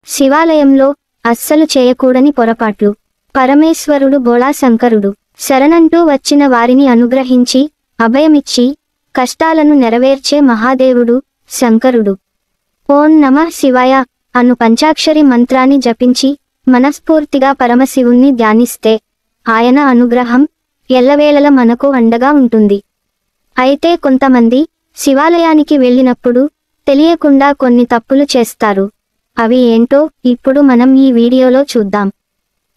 శివాలయంలో అస్సలు చేయకూడని పొరపాట్లు. పరమేశ్వరుడు బోళా శంకరుడు. శరణంటూ వచ్చిన వారిని అనుగ్రహించి అభయమిచ్చి కష్టాలను నెరవేర్చే మహాదేవుడు శంకరుడు. ఓం నమః శివాయ అను పంచాక్షరి మంత్రాన్ని జపించి మనస్ఫూర్తిగా పరమశివుణ్ణి ధ్యానిస్తే ఆయన అనుగ్రహం ఎల్లవేళలా మనకు అండగా ఉంటుంది. అయితే కొంతమంది శివాలయానికి వెళ్ళినప్పుడు తెలియకుండా కొన్ని తప్పులు చేస్తారు. అవి ఏంటో ఇప్పుడు మనం ఈ వీడియోలో చూద్దాం.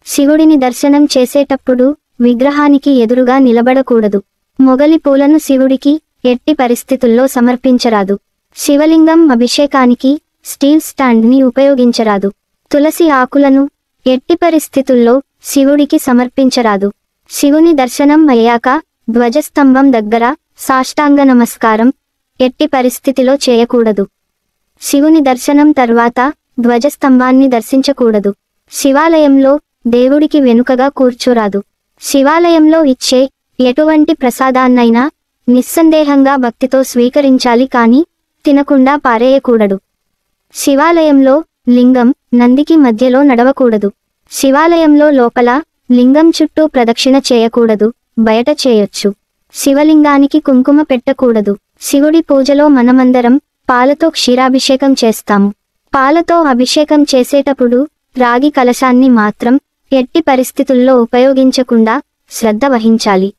శివుడిని దర్శనం చేసేటప్పుడు విగ్రహానికి ఎదురుగా నిలబడకూడదు. మొగలి పూలను శివుడికి ఎట్టి పరిస్థితుల్లో సమర్పించరాదు. శివలింగం అభిషేకానికి స్టీల్ స్టాండ్ని ఉపయోగించరాదు. తులసి ఆకులను ఎట్టి పరిస్థితుల్లో శివుడికి సమర్పించరాదు. శివుని దర్శనం అయ్యాక ధ్వజస్తంభం దగ్గర సాష్టాంగ నమస్కారం ఎట్టి పరిస్థితిలో చేయకూడదు. శివుని దర్శనం తర్వాత ధ్వజస్తంభాన్ని దర్శించకూడదు. శివాలయంలో దేవుడికి వెనుకగా కూర్చోరాదు. శివాలయంలో ఇచ్చే ఎటువంటి ప్రసాదాన్నైనా నిస్సందేహంగా భక్తితో స్వీకరించాలి కానీ తినకుండా పారేయకూడదు. శివాలయంలో లింగం నందికి మధ్యలో నడవకూడదు. శివాలయంలో లోపల లింగం చుట్టూ ప్రదక్షిణ చేయకూడదు, బయట చేయొచ్చు. శివలింగానికి కుంకుమ పెట్టకూడదు. శివుడి పూజలో మనమందరం పాలతో క్షీరాభిషేకం చేస్తాము. పాలతో అభిషేకం చేసేటప్పుడు రాగి కలశాన్ని మాత్రం ఎట్టి పరిస్థితుల్లో ఉపయోగించకుండా శ్రద్ధ వహించాలి.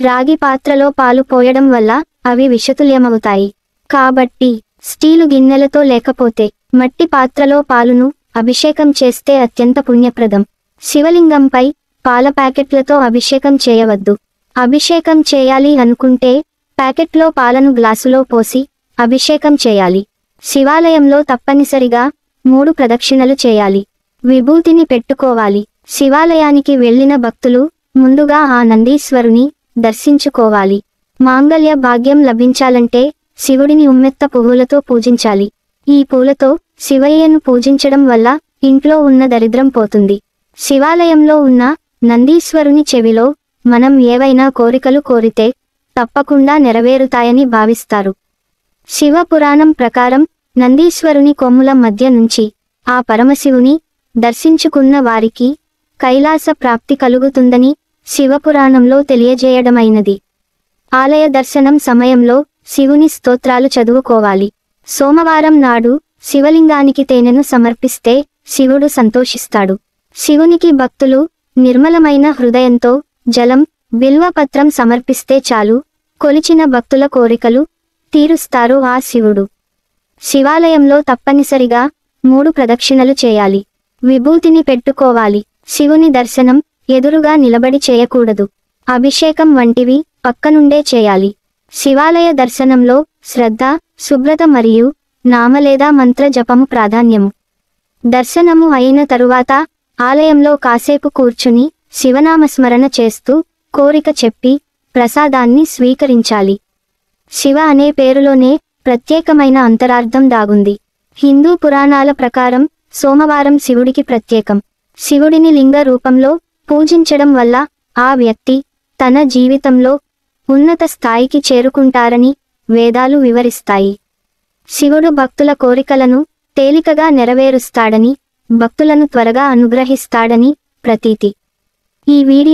రాగి పాత్రలో పాలు పోయడం వల్ల అవి విషతుల్యమవుతాయి. కాబట్టి స్టీలు గిన్నెలతో లేకపోతే మట్టి పాత్రలో పాలును అభిషేకం చేస్తే అత్యంత పుణ్యప్రదం. శివలింగంపై పాల ప్యాకెట్లతో అభిషేకం చేయవద్దు. అభిషేకం చేయాలి అనుకుంటే ప్యాకెట్లో పాలను గ్లాసులో పోసి అభిషేకం చేయాలి. శివాలయంలో తప్పనిసరిగా 3 ప్రదక్షిణలు చేయాలి. విభూతిని పెట్టుకోవాలి. శివాలయానికి వెళ్ళిన భక్తులు ముందుగా ఆ నందీశ్వరుని దర్శించుకోవాలి. మాంగళ్య భాగ్యం లభించాలంటే శివుడిని ఉమ్మెత్త పువ్వులతో పూజించాలి. ఈ పూలతో శివయ్యను పూజించడం వల్ల ఇంట్లో ఉన్న దరిద్రం పోతుంది. శివాలయంలో ఉన్న నందీశ్వరుని చెవిలో మనం ఏవైనా కోరికలు కోరితే తప్పకుండా నెరవేరుతాయని భావిస్తారు. శివ పురాణం ప్రకారం నందీశ్వరుని కొమ్ముల మధ్య నుంచి ఆ పరమశివుని దర్శించుకున్న వారికి కైలాస ప్రాప్తి కలుగుతుందని శివపురాణంలో తెలియజేయడమైనది. ఆలయ దర్శనం సమయంలో శివుని స్తోత్రాలు చదువుకోవాలి. సోమవారం నాడు శివలింగానికి తేనెను సమర్పిస్తే శివుడు సంతోషిస్తాడు. శివునికి భక్తులు నిర్మలమైన హృదయంతో జలం, బిల్వపత్రం సమర్పిస్తే చాలు, కొలిచిన భక్తుల కోరికలు తీరుస్తారు ఆ శివుడు. శివాలయంలో తప్పనిసరిగా 3 ప్రదక్షిణలు చేయాలి. విభూతిని పెట్టుకోవాలి. శివుని దర్శనం ఎదురుగా నిలబడి చేయకూడదు. అభిషేకం వంటివి పక్కనుండే చేయాలి. శివాలయ దర్శనంలో శ్రద్ధ, శుభ్రత మరియు నామ లేదా మంత్ర జపము ప్రాధాన్యము. దర్శనము అయిన తరువాత ఆలయంలో కాసేపు కూర్చుని శివనామస్మరణ చేస్తూ కోరిక చెప్పి ప్రసాదాన్ని స్వీకరించాలి. శివ అనే పేరులోనే ప్రత్యేకమైన అంతరార్థం దాగుంది. హిందూ పురాణాల ప్రకారం సోమవారం శివుడికి ప్రత్యేకం. శివుడిని లింగ రూపంలో పూజించడం వల్ల ఆ వ్యక్తి తన జీవితంలో ఉన్నత స్థాయికి చేరుకుంటారని వేదాలు వివరిస్తాయి. శివుడు భక్తుల కోరికలను తేలికగా నెరవేరుస్తాడని, భక్తులను త్వరగా అనుగ్రహిస్తాడని ప్రతీతి. ఈ వీడియో